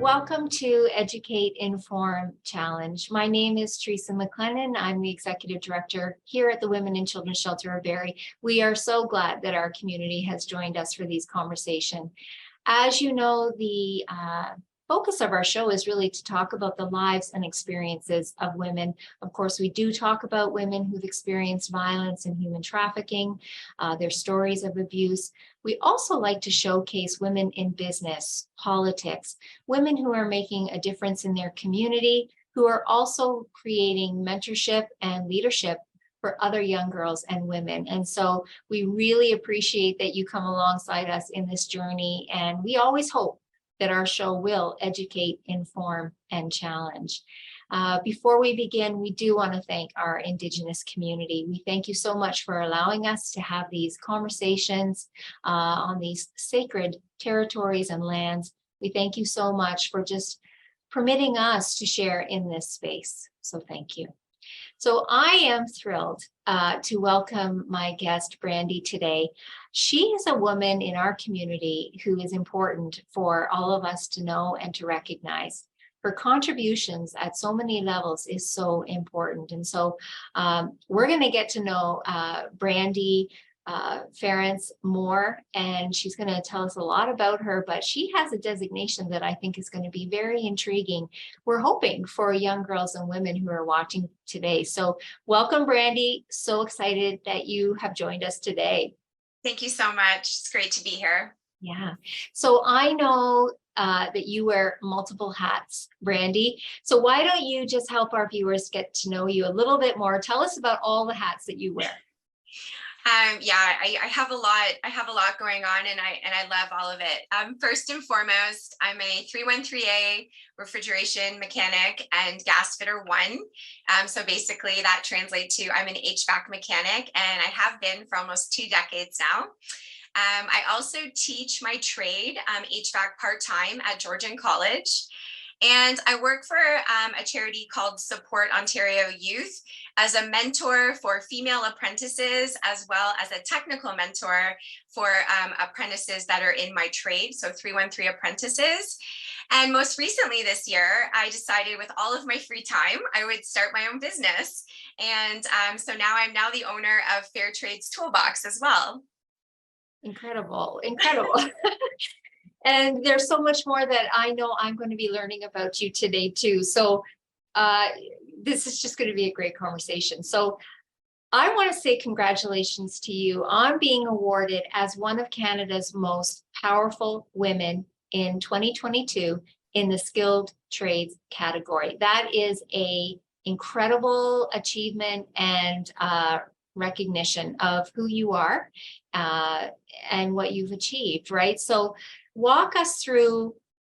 Welcome to Educate, Inform, Challenge. My name is Teresa MacLennan. I'm the Executive Director here at the Women and Children's Shelter of Barrie. We are so glad that our community has joined us for these conversations. As you know, the focus of our show is really to talk about the lives and experiences of women. Of course, we do talk about women who've experienced violence and human trafficking, their stories of abuse. We also like to showcase women in business, politics, women who are making a difference in their community, who are also creating mentorship and leadership for other young girls and women. And so we really appreciate that you come alongside us in this journey. And we always hope that our show will educate, inform, and challenge. Before we begin, we do want to thank our Indigenous community. We thank you so much for allowing us to have these conversations on these sacred territories and lands. We thank you so much for just permitting us to share in this space. So thank you. So I am thrilled to welcome my guest, Brandi, today. She is a woman in our community who is important for all of us to know and to recognize. Her contributions at so many levels is so important. And so we're going to get to know Brandi Ferenc more, and she's going to tell us a lot about her, but she has a designation that I think is going to be very intriguing. We're hoping for young girls and women who are watching today. So welcome, Brandi. So excited that you have joined us today. Thank you so much. It's great to be here. Yeah. So I know that you wear multiple hats, Brandi. So why don't you just help our viewers get to know you a little bit more? Tell us about all the hats that you wear. I have a lot going on, and I love all of it. First and foremost, I'm a 313A refrigeration mechanic and gas fitter 1. So basically that translates to I'm an HVAC mechanic, and I have been for almost 2 decades now. I also teach my trade, HVAC part-time at Georgian College. And I work for a charity called Support Ontario Youth as a mentor for female apprentices, as well as a technical mentor for apprentices that are in my trade, so 313 apprentices. And most recently this year, I decided with all of my free time, I would start my own business. And so now I'm the owner of Fair Trade's Toolbox as well. Incredible. And there's so much more that I know I'm going to be learning about you today too. So this is just going to be a great conversation. So I want to say congratulations to you on being awarded as one of Canada's most powerful women in 2022 in the skilled trades category. That is an incredible achievement and recognition of who you are and what you've achieved, right? So walk us through,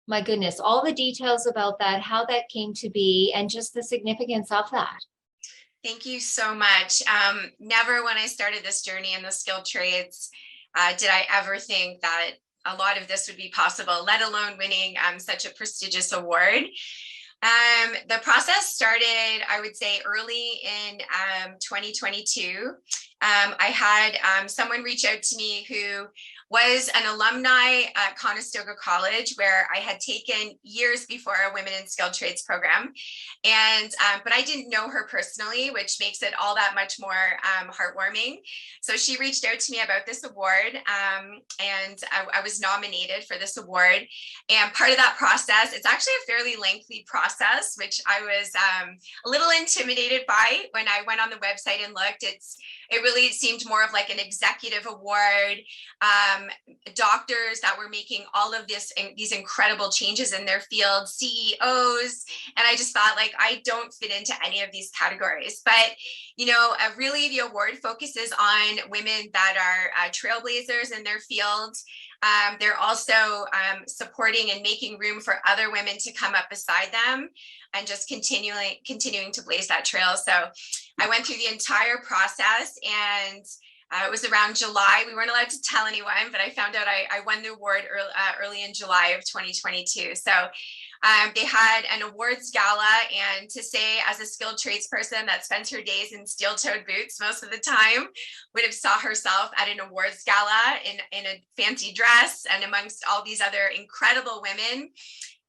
my goodness, all the details about that, how that came to be, and just the significance of that. Thank you so much. Never when I started this journey in the skilled trades did I ever think that a lot of this would be possible, let alone winning such a prestigious award. The process started, I would say, early in 2022. I had someone reach out to me who was an alumni at Conestoga College, where I had taken years before a Women in Skilled Trades program. And but I didn't know her personally, which makes it all that much more heartwarming. So she reached out to me about this award, and I was nominated for this award. And part of that process, it's actually a fairly lengthy process, which I was a little intimidated by when I went on the website and looked. It really seemed more of like an executive award, doctors that were making all of these incredible changes in their field, CEOs. And I just thought, like, I don't fit into any of these categories. But, you know, really the award focuses on women that are trailblazers in their fields. They're also supporting and making room for other women to come up beside them and just continuing to blaze that trail. So I went through the entire process, and it was around July. We weren't allowed to tell anyone, but I found out I won the award early in July of 2022. So they had an awards gala, and to say, as a skilled tradesperson that spends her days in steel-toed boots most of the time, would have saw herself at an awards gala in a fancy dress and amongst all these other incredible women.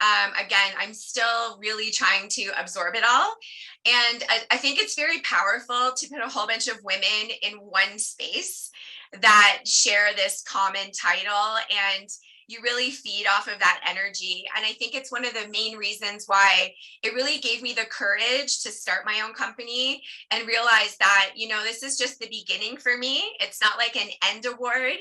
Again, I'm still really trying to absorb it all. And I think it's very powerful to put a whole bunch of women in one space that share this common title, and you really feed off of that energy. And I think it's one of the main reasons why it really gave me the courage to start my own company and realize that, this is just the beginning for me. It's not like an end award.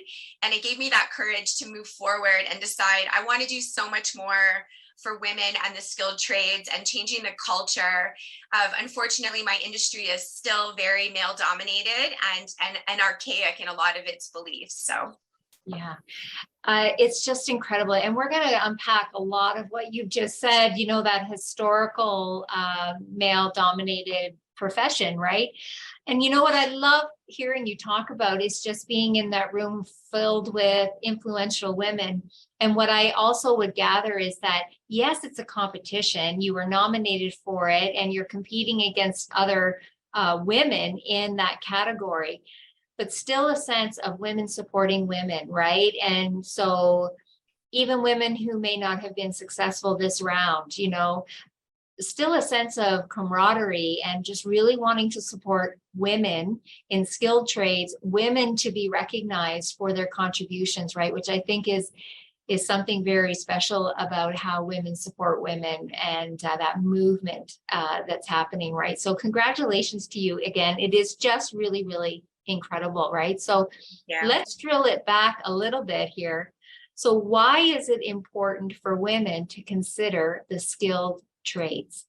And it gave me that courage to move forward and decide I want to do so much more for women and the skilled trades and changing the culture of, unfortunately, my industry is still very male dominated and archaic in a lot of its beliefs. So yeah. It's just incredible. And we're going to unpack a lot of what you've just said, that historical male dominated profession, right? And what I love hearing you talk about is just being in that room filled with influential women. And what I also would gather is that, yes, it's a competition. You were nominated for it and you're competing against other women in that category, but still a sense of women supporting women, right? And so even women who may not have been successful this round, still a sense of camaraderie and just really wanting to support women in skilled trades, women to be recognized for their contributions, right? Which I think is something very special about how women support women and that movement that's happening, right? So congratulations to you again. It is just really, really incredible, right? So yeah. Let's drill it back a little bit here. So why is it important for women to consider the skilled trades?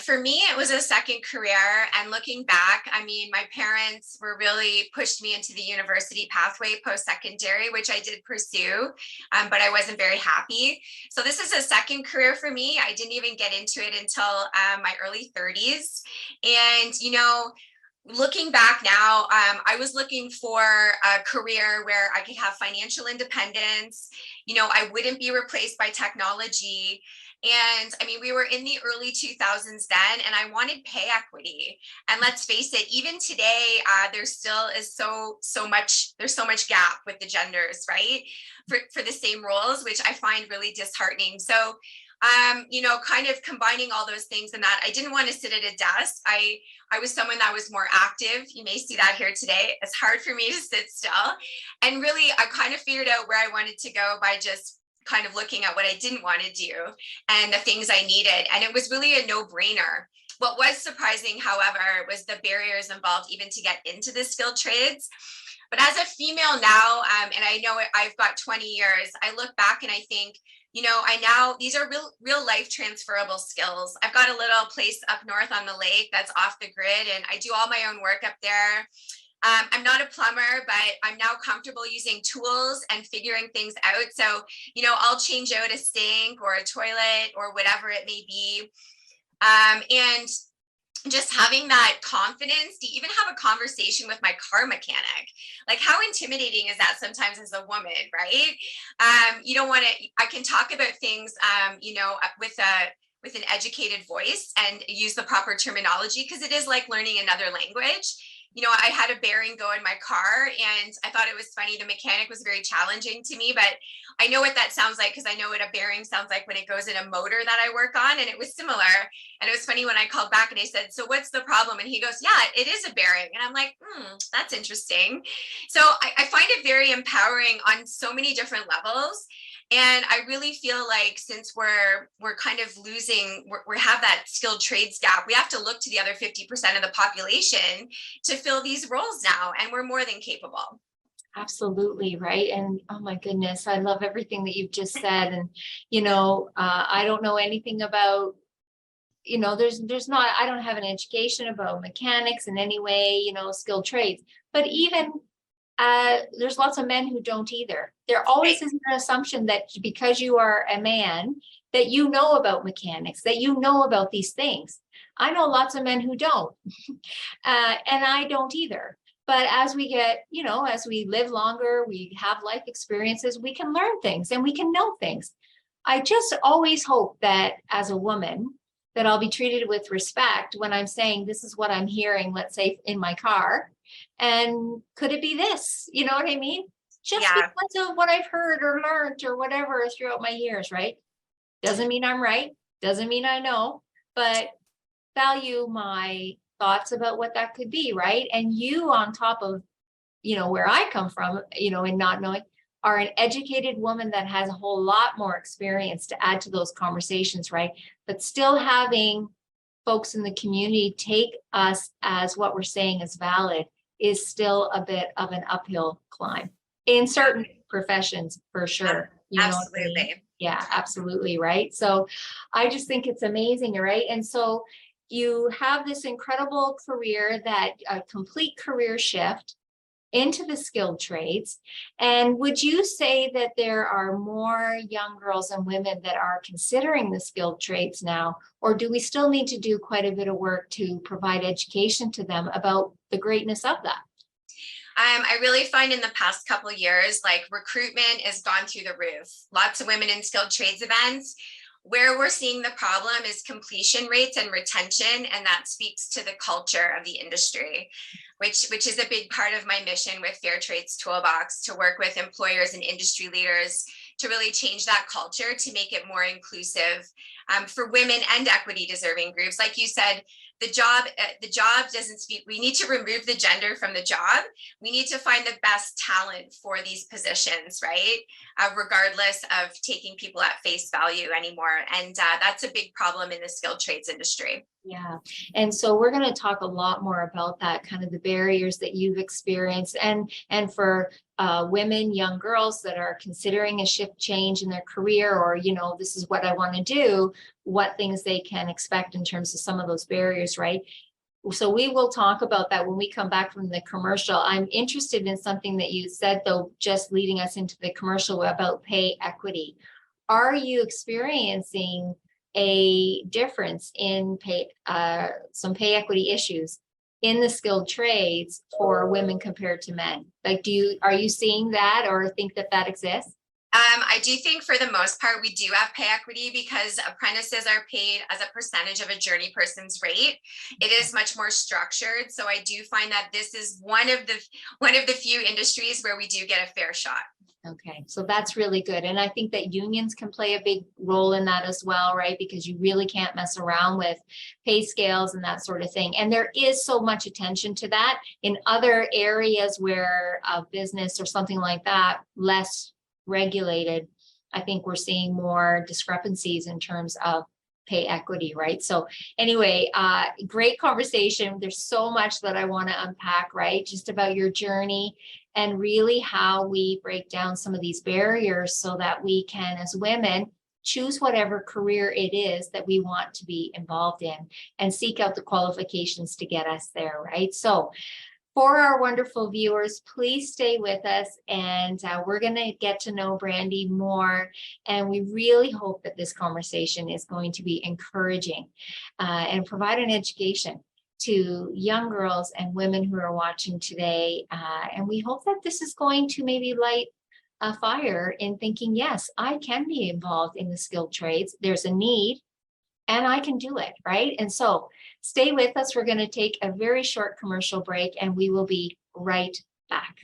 For me, it was a second career. And looking back, my parents really pushed me into the university pathway post-secondary, which I did pursue, but I wasn't very happy. So this is a second career for me. I didn't even get into it until my early 30s. And, looking back now, I was looking for a career where I could have financial independence. I wouldn't be replaced by technology. And we were in the early 2000s then, and I wanted pay equity. And let's face it, even today, there still is there's so much gap with the genders, right? For the same roles, which I find really disheartening. So, kind of combining all those things and that I didn't want to sit at a desk. I was someone that was more active. You may see that here today. It's hard for me to sit still. And really, I kind of figured out where I wanted to go by just kind of looking at what I didn't want to do and the things I needed. And it was really a no-brainer. What was surprising, however, was the barriers involved even to get into the skilled trades. But as a female now, and I know I've got 20 years, I look back and I think, these are real life transferable skills. I've got a little place up north on the lake that's off the grid, and I do all my own work up there. I'm not a plumber, but I'm now comfortable using tools and figuring things out. So, I'll change out a sink or a toilet or whatever it may be. And just having that confidence to even have a conversation with my car mechanic. Like, how intimidating is that sometimes as a woman, right? You don't want to, I can talk about things, with an educated voice and use the proper terminology, because it is like learning another language. I had a bearing go in my car, and I thought it was funny. The mechanic was very challenging to me, but I know what that sounds like because I know what a bearing sounds like when it goes in a motor that I work on, and it was similar. And it was funny when I called back and I said, "So what's the problem?" And he goes, "Yeah, it is a bearing." And I'm like, that's interesting. So I find it very empowering on so many different levels. And I really feel like since we're kind of losing, we have that skilled trades gap, we have to look to the other 50% of the population to fill these roles now, and we're more than capable. Absolutely, right. And oh my goodness, I love everything that you've just said. And I don't know anything about, I don't have an education about mechanics in any way, skilled trades. But even there's lots of men who don't either. There always is an assumption that because you are a man, that you know about mechanics, that you know about these things. I know lots of men who don't, and I don't either. But as we get, as we live longer, we have life experiences, we can learn things and we can know things. I just always hope that as a woman, that I'll be treated with respect when I'm saying, this is what I'm hearing, let's say in my car. And could it be this? You know what I mean? Just because of what I've heard or learned or whatever throughout my years, right? Doesn't mean I'm right, doesn't mean I know, but value my thoughts about what that could be, right? And you, on top of, where I come from, in not knowing, are an educated woman that has a whole lot more experience to add to those conversations, right? But still having folks in the community take us as what we're saying is valid is still a bit of an uphill climb in certain professions, for sure. You know what I mean? Absolutely. Yeah, absolutely. Right. So I just think it's amazing. Right. And so you have this incredible career, that a complete career shift into the skilled trades. And would you say that there are more young girls and women that are considering the skilled trades now, or do we still need to do quite a bit of work to provide education to them about the greatness of that? I really find in the past couple of years, like recruitment has gone through the roof. Lots of women in skilled trades events. Where we're seeing the problem is completion rates and retention, and that speaks to the culture of the industry, which is a big part of my mission with Fair Trades Toolbox, to work with employers and industry leaders to really change that culture to make it more inclusive for women and equity deserving groups. Like you said, the job doesn't speak. We need to remove the gender from the job. We need to find the best talent for these positions, right? Regardless of taking people at face value anymore. And that's a big problem in the skilled trades industry. Yeah. And so we're going to talk a lot more about that, kind of the barriers that you've experienced, and for women, young girls that are considering a shift change in their career, or, this is what I want to do, what things they can expect in terms of some of those barriers, right? So we will talk about that when we come back from the commercial. I'm interested in something that you said, though, just leading us into the commercial, about pay equity. Are you experiencing a difference in pay, some pay equity issues in the skilled trades for women compared to men? Like, are you seeing that, or think that exists? I do think for the most part, we do have pay equity because apprentices are paid as a percentage of a journey person's rate. It is much more structured. So I do find that this is one of the few industries where we do get a fair shot. Okay, so that's really good. And I think that unions can play a big role in that as well, right? Because you really can't mess around with pay scales and that sort of thing. And there is so much attention to that in other areas where business or something like that, less regulated. I think we're seeing more discrepancies in terms of pay equity, right? So anyway, great conversation. There's so much that I want to unpack, right? Just about your journey and really how we break down some of these barriers so that we can, as women, choose whatever career it is that we want to be involved in and seek out the qualifications to get us there, right? So for our wonderful viewers, please stay with us, and we're going to get to know Brandi more. And we really hope that this conversation is going to be encouraging and provide an education to young girls and women who are watching today. And we hope that this is going to maybe light a fire in thinking, yes, I can be involved in the skilled trades. There's a need, and I can do it, right? And so stay with us. We're going to take a very short commercial break, and we will be right back.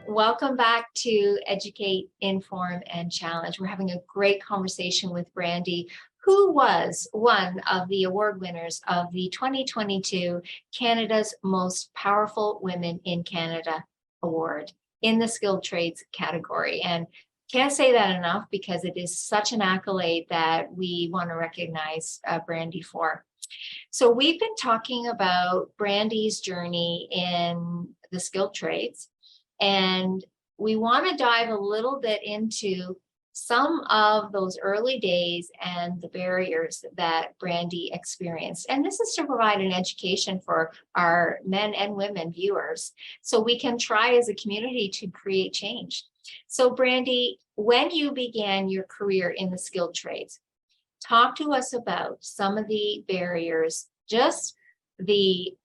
Welcome back to Educate, Inform, and Challenge. We're having a great conversation with Brandi, who was one of the award winners of the 2022 Canada's Most Powerful Women in Canada Award in the skilled trades category. And can't say that enough because it is such an accolade that we want to recognize Brandi for. So we've been talking about Brandi's journey in the skilled trades, and we want to dive a little bit into some of those early days and the barriers that Brandi experienced. And this is to provide an education for our men and women viewers, so we can try as a community to create change. So Brandi, when you began your career in the skilled trades, talk to us about some of the barriers, just the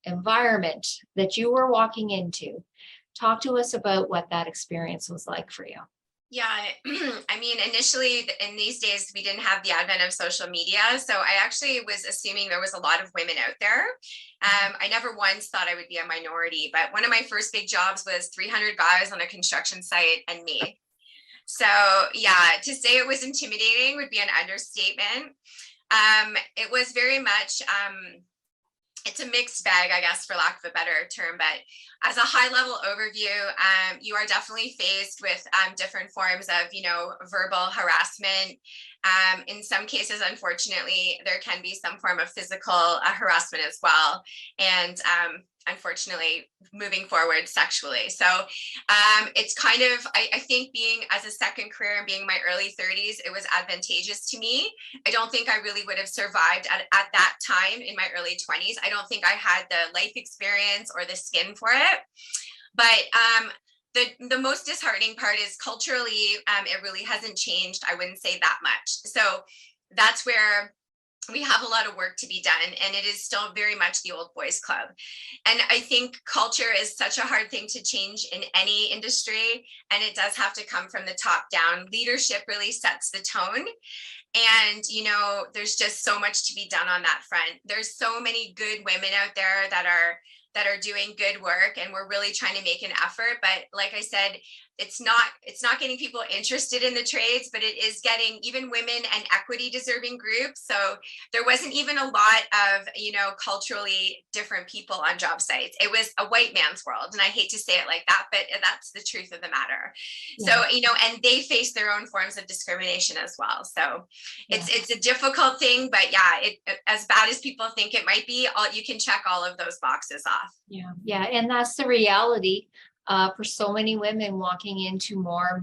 environment that you were walking into. Talk to us about what that experience was like for you. Yeah, I mean, initially in these days, we didn't have the advent of social media. So I actually was assuming there was a lot of women out there. I never once thought I would be a minority, but one of my first big jobs was 300 guys on a construction site and me. So yeah, to say it was intimidating would be an understatement. It was very much, it's a mixed bag, I guess, for lack of a better term, but as a high level overview, you are definitely faced with different forms of, verbal harassment. In some cases, unfortunately, there can be some form of physical harassment as well. And unfortunately, moving forward sexually. So it's kind of, I think being as a second career and being in my early 30s, it was advantageous to me. I don't think I really would have survived at that time in my early 20s. I don't think I had the life experience or the skin for it. But the most disheartening part is culturally, it really hasn't changed. I wouldn't say that much. So that's where we have a lot of work to be done, and it is still very much the old boys club. And I think culture is such a hard thing to change in any industry, and it does have to come from the top down. Leadership really sets the tone. And, there's just so much to be done on that front. There's so many good women out there that are doing good work, and we're really trying to make an effort. But like I said, it's not getting people interested in the trades, but it is getting even women and equity deserving groups. So there wasn't even a lot of, culturally different people on job sites. It was a white man's world. And I hate to say it like that, but that's the truth of the matter. Yeah. So, and they face their own forms of discrimination as well. So it's a difficult thing, but yeah, as bad as people think it might be, you can check all of those boxes off. Yeah. Yeah. And that's the reality. For so many women walking into more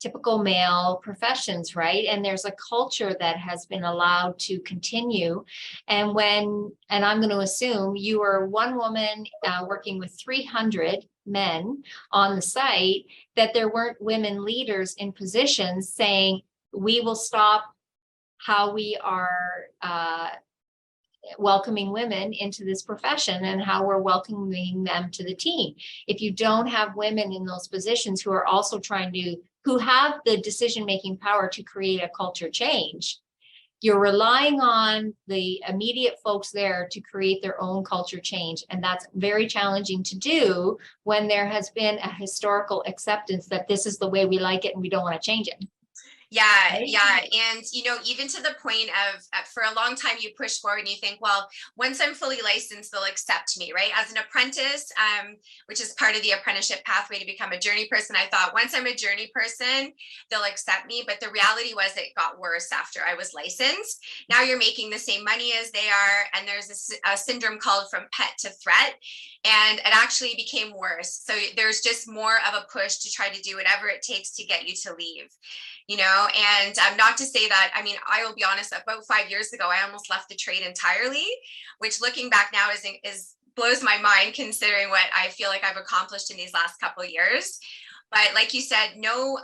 typical male professions, right? And there's a culture that has been allowed to continue. And I'm going to assume you were one woman working with 300 men on the site, that there weren't women leaders in positions saying, we will stop how we are welcoming women into this profession and how we're welcoming them to the team. If you don't have women in those positions who are also who have the decision-making power to create a culture change, you're relying on the immediate folks there to create their own culture change. And that's very challenging to do when there has been a historical acceptance that this is the way we like it and we don't want to change it. Yeah, right? Yeah. And, even to the point of, for a long time, you push forward and you think, well, once I'm fully licensed, they'll accept me, right? As an apprentice, which is part of the apprenticeship pathway to become a journey person, I thought once I'm a journey person, they'll accept me. But the reality was it got worse after I was licensed. Now you're making the same money as they are. And there's a syndrome called from pet to threat. And it actually became worse. So there's just more of a push to try to do whatever it takes to get you to leave. And not to say that, I will be honest, about 5 years ago, I almost left the trade entirely, which looking back now is blows my mind considering what I feel like I've accomplished in these last couple of years. But like you said, no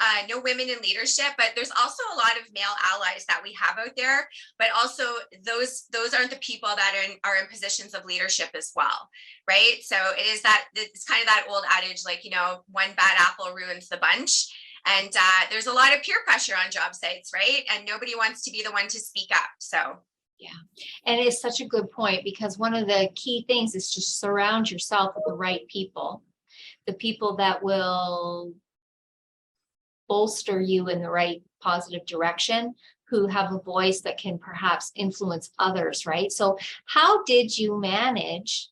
women in leadership, but there's also a lot of male allies that we have out there, but also those aren't the people that are in positions of leadership as well, right? So it's kind of that old adage, like, one bad apple ruins the bunch. And there's a lot of peer pressure on job sites, right? And nobody wants to be the one to speak up. So yeah, and it's such a good point, because one of the key things is to surround yourself with the right people the people that will bolster you in the right positive direction, who have a voice that can perhaps influence others, right? So how did you manage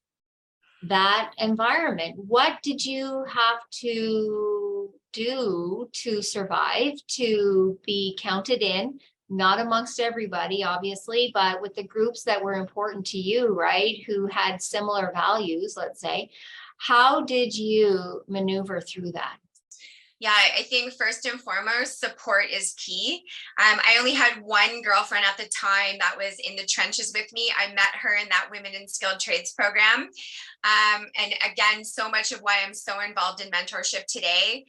that environment? What did you have to do to survive, to be counted in, not amongst everybody, obviously, but with the groups that were important to you, right? Who had similar values, let's say. How did you maneuver through that? Yeah, I think first and foremost, support is key. I only had one girlfriend at the time that was in the trenches with me. I met her in that Women in Skilled Trades program. And again, so much of why I'm so involved in mentorship today.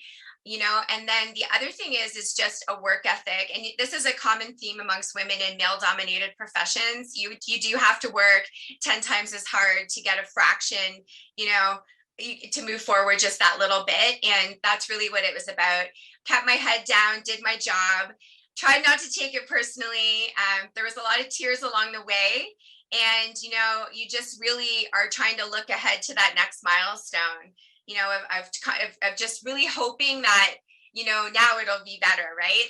And then the other thing is just a work ethic. And this is a common theme amongst women in male dominated professions. You do have to work 10 times as hard to get a fraction, to move forward just that little bit. And that's really what it was about. Kept my head down, did my job, tried not to take it personally. There was a lot of tears along the way. And, you just really are trying to look ahead to that next milestone, of just really hoping that, now it'll be better, right?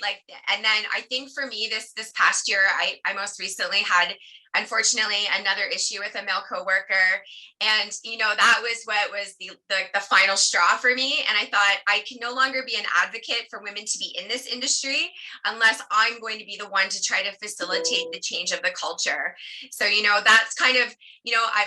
And then I think for me, this past year, I most recently had, unfortunately, another issue with a male coworker. And, that was what was the final straw for me. And I thought I can no longer be an advocate for women to be in this industry unless I'm going to be the one to try to facilitate the change of the culture. So, that's kind of,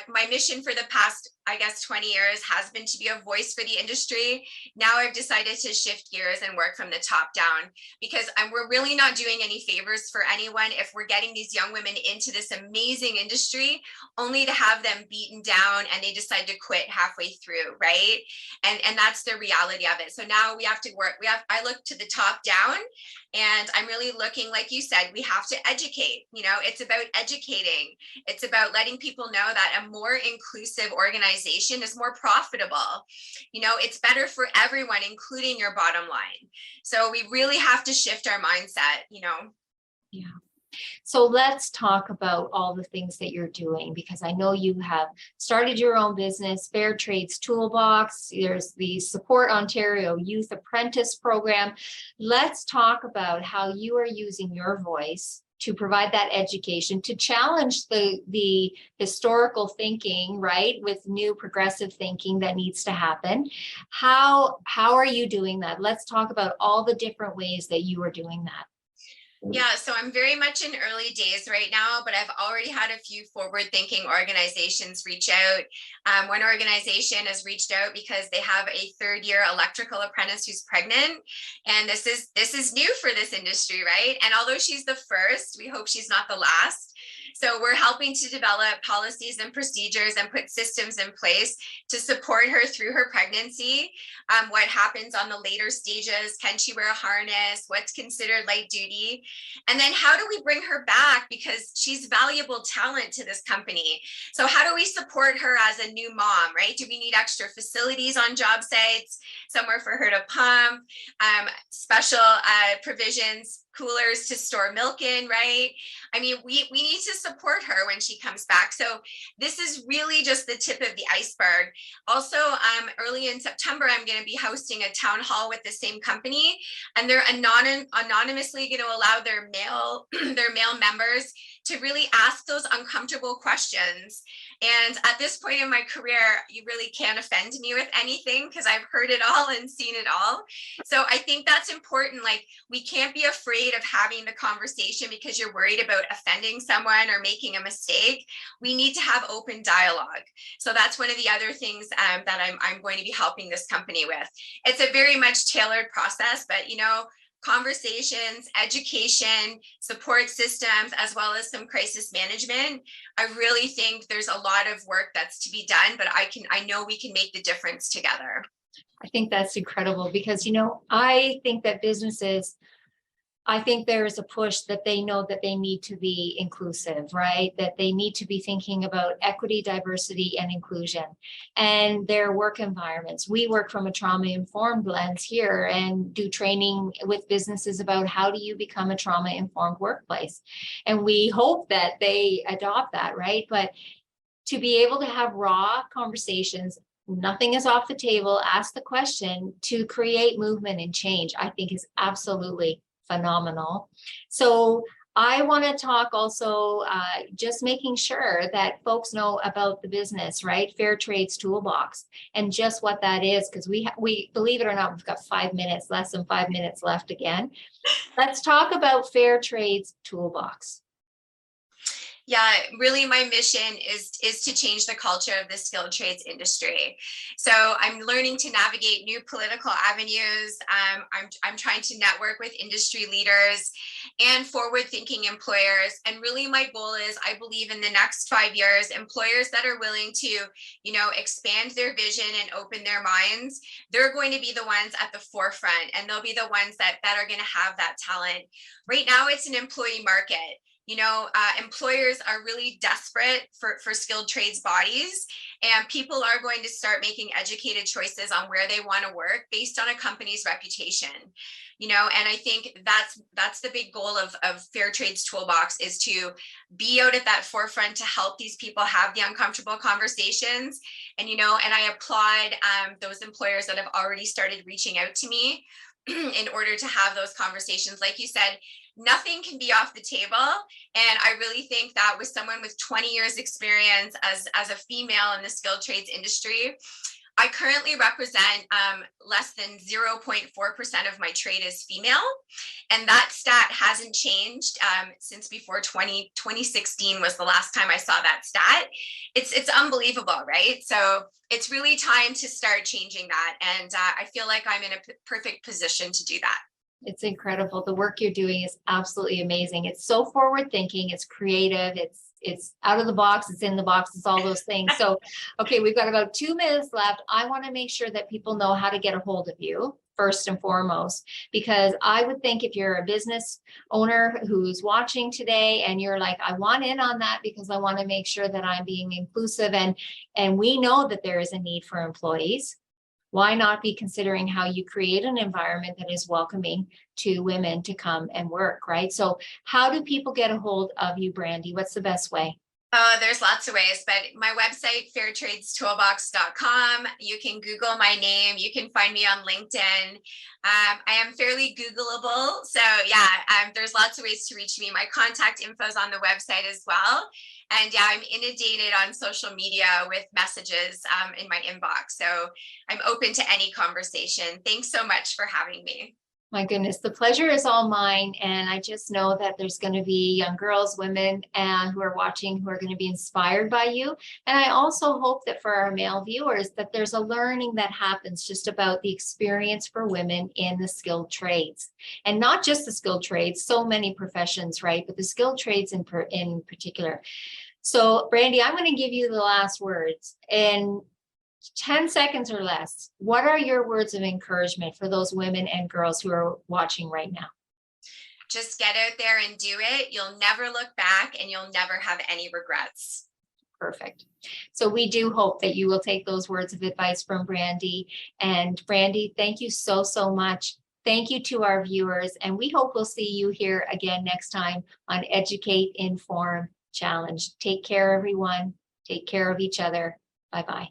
my mission for the past, I guess, 20 years has been to be a voice for the industry. Now I've decided to shift gears and work from the top down, because we're really not doing any favors for anyone if we're getting these young women into this amazing industry only to have them beaten down and they decide to quit halfway through, right? And that's the reality of it. So now we have to work. I look to the top down, and I'm really looking, like you said, we have to educate. It's about educating. It's about letting people know that a more inclusive organization is more profitable. It's better for everyone, including your bottom line. So we really have to shift our mindset. Yeah. So let's talk about all the things that you're doing, because I know you have started your own business, Fair Trades Toolbox. There's the Support Ontario Youth Apprentice Program. Let's talk about how you are using your voice to provide that education, to challenge the historical thinking, right, with new progressive thinking that needs to happen. How are you doing that? Let's talk about all the different ways that you are doing that. Yeah, so I'm very much in early days right now, but I've already had a few forward-thinking organizations reach out. One organization has reached out because they have a third-year electrical apprentice who's pregnant, and this is new for this industry, right? And although she's the first, we hope she's not the last. So we're helping to develop policies and procedures and put systems in place to support her through her pregnancy. What happens on the later stages? Can she wear a harness? What's considered light duty? And then how do we bring her back? Because she's valuable talent to this company. So how do we support her as a new mom, right? Do we need extra facilities on job sites, somewhere for her to pump, special provisions, coolers to store milk in, right? I mean, we need to support her when she comes back. So this is really just the tip of the iceberg. Also, early in September, I'm going to be hosting a town hall with the same company, and they're anonymously going to allow their male members to really ask those uncomfortable questions. And at this point in my career, you really can't offend me with anything because I've heard it all and seen it all. So I think that's important. Like, we can't be afraid of having the conversation because you're worried about offending someone or making a mistake. We need to have open dialogue. So that's one of the other things that I'm going to be helping this company with. It's a very much tailored process, but conversations, education, support systems, as well as some crisis management. I really think there's a lot of work that's to be done, but I know we can make the difference together. I think that's incredible because, I think that businesses, I think there is a push that they know that they need to be inclusive, right? That they need to be thinking about equity, diversity, and inclusion and their work environments. We work from a trauma-informed lens here and do training with businesses about how do you become a trauma-informed workplace. And we hope that they adopt that, right? But to be able to have raw conversations nothing is off the table, ask the question to create movement and change, I think is absolutely phenomenal. So I want to talk also, just making sure that folks know about the business, right? Fair Trade's Toolbox and just what that is, because we believe it or not, we've got 5 minutes, less than 5 minutes left again. Let's talk about Fair Trade's Toolbox. Yeah, really my mission is to change the culture of the skilled trades industry. So I'm learning to navigate new political avenues. I'm trying to network with industry leaders and forward-thinking employers. And really my goal is, I believe in the next 5 years, employers that are willing to, you know, expand their vision and open their minds, they're going to be the ones at the forefront, and they'll be the ones that are going to have that talent. Right now, it's an employee market. You know, employers are really desperate for skilled trades bodies, and people are going to start making educated choices on where they want to work based on a company's reputation. You know, and I think that's the big goal of Fair Trade's Toolbox, is to be out at that forefront to help these people have the uncomfortable conversations. And, you know, and I applaud those employers that have already started reaching out to me in order to have those conversations. Like you said, nothing can be off the table. And I really think that with someone with 20 years experience as a female in the skilled trades industry, I currently represent less than 0.4% of my trade is female. And that stat hasn't changed since before 2016 was the last time I saw that stat. It's unbelievable, right? So it's really time to start changing that. And I feel like I'm in a perfect position to do that. It's incredible. The work you're doing is absolutely amazing. It's so forward thinking, it's creative, it's out of the box, it's in the box, it's all those things. So, okay, we've got about 2 minutes left. I want to make sure that people know how to get a hold of you first and foremost, because I would think if you're a business owner who's watching today and you're like, I want in on that because I want to make sure that I'm being inclusive, and we know that there is a need for employees. Why not be considering how you create an environment that is welcoming to women to come and work, right? So how do people get a hold of you, Brandi? What's the best way? There's lots of ways, but my website, fairtradestoolbox.com. You can Google my name. You can find me on LinkedIn. I am fairly Googleable. So yeah, there's lots of ways to reach me. My contact info is on the website as well. And yeah, I'm inundated on social media with messages in my inbox. So I'm open to any conversation. Thanks so much for having me. My goodness, the pleasure is all mine. And I just know that there's going to be young girls, women, who are watching who are going to be inspired by you. And I also hope that for our male viewers, that there's a learning that happens just about the experience for women in the skilled trades. And not just the skilled trades, so many professions, right? But the skilled trades in particular. So Brandi, I'm going to give you the last words. And 10 seconds or less, what are your words of encouragement for those women and girls who are watching right now? Just get out there and do it. You'll never look back, and you'll never have any regrets. Perfect. So we do hope that you will take those words of advice from Brandi. And Brandi, thank you so, so much. Thank you to our viewers. And we hope we'll see you here again next time on Educate, Inform, Challenge. Take care, everyone. Take care of each other. Bye-bye.